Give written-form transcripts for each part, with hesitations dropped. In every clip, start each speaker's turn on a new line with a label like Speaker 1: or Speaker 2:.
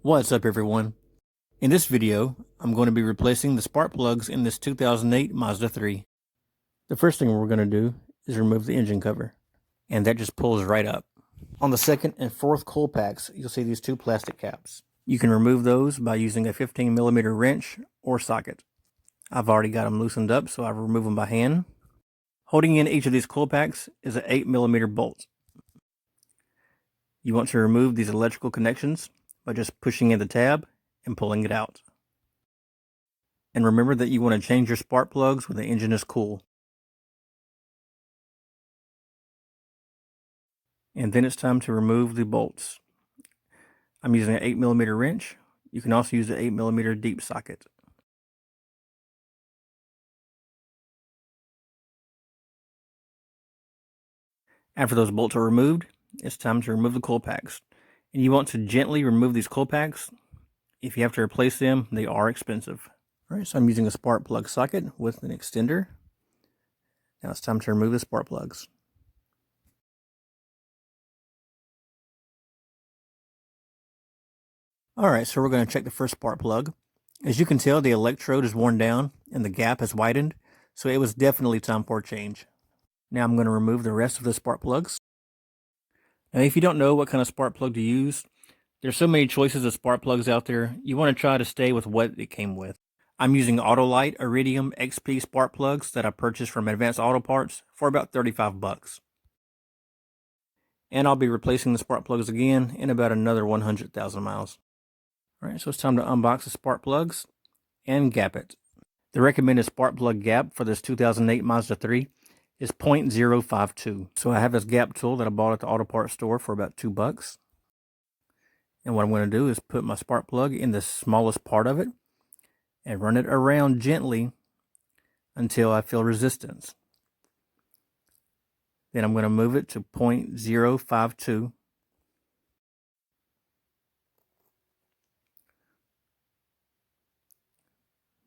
Speaker 1: What's up, everyone? In this video, I'm going to be replacing the spark plugs in this 2008 Mazda 3. The first thing we're going to do is remove the engine cover, and that just pulls right up. On the second and fourth coil packs, you'll see these two plastic caps. You can remove those by using a 15mm wrench or socket. I've already got them loosened up, so I remove them by hand. Holding in each of these coil packs is an 8mm bolt. You want to remove these electrical connections by just pushing in the tab and pulling it out. And remember that you want to change your spark plugs when the engine is cool. And then it's time to remove the bolts. I'm using an 8mm wrench. You can also use an 8mm deep socket. After those bolts are removed, it's time to remove the coil packs. And you want to gently remove these coil packs. If you have to replace them, they are expensive. Alright, so I'm using a spark plug socket with an extender. Now it's time to remove the spark plugs. Alright, so we're going to check the first spark plug. As you can tell, the electrode is worn down and the gap has widened, so it was definitely time for a change. Now I'm going to remove the rest of the spark plugs. Now if you don't know what kind of spark plug to use, there's so many choices of spark plugs out there. You want to try to stay with what it came with. I'm using Autolite Iridium XP spark plugs that I purchased from Advanced Auto Parts for about 35 bucks. And I'll be replacing the spark plugs again in about another 100,000 miles. Alright, so it's time to unbox the spark plugs and gap it. The recommended spark plug gap for this 2008 Mazda 3 is 0.052. So I have this gap tool that I bought at the auto parts store for about $2. And what I'm going to do is put my spark plug in the smallest part of it and run it around gently until I feel resistance. Then I'm going to move it to 0.052.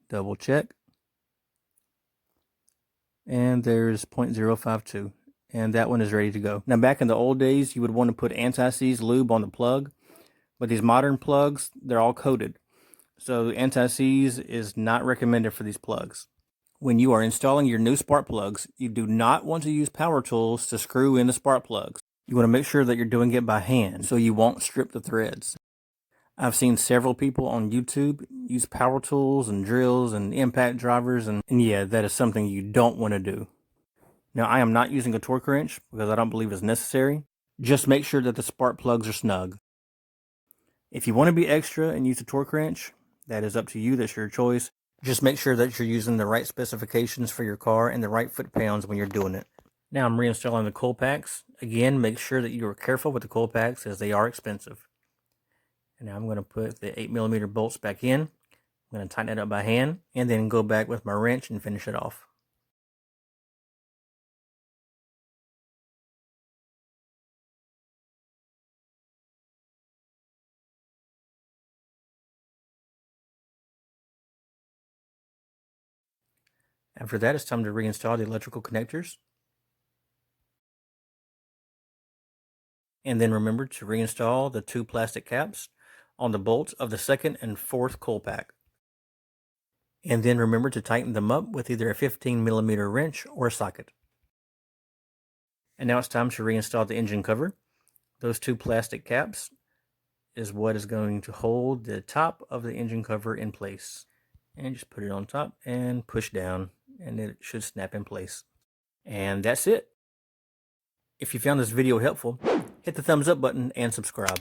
Speaker 1: Double check. And there's 0.052. And that one is ready to go. Now back in the old days, you would want to put anti-seize lube on the plug. But these modern plugs, they're all coated. So anti-seize is not recommended for these plugs. When you are installing your new spark plugs, you do not want to use power tools to screw in the spark plugs. You want to make sure that you're doing it by hand so you won't strip the threads. I've seen several people on YouTube use power tools and drills and impact drivers, and yeah, that is something you don't want to do. Now, I am not using a torque wrench because I don't believe it's necessary. Just make sure that the spark plugs are snug. If you want to be extra and use a torque wrench, that is up to you, that's your choice. Just make sure that you're using the right specifications for your car and the right foot-pounds when you're doing it. Now I'm reinstalling the coil packs. Again, make sure that you are careful with the coil packs as they are expensive. And now I'm going to put the 8mm bolts back in. I'm going to tighten it up by hand and then go back with my wrench and finish it off. After that, it's time to reinstall the electrical connectors. And then remember to reinstall the two plastic caps on the bolts of the second and fourth coil pack. And then remember to tighten them up with either a 15mm wrench or a socket. And now it's time to reinstall the engine cover. Those two plastic caps is what is going to hold the top of the engine cover in place. And just put it on top and push down, and it should snap in place. And that's it. If you found this video helpful, hit the thumbs up button and subscribe.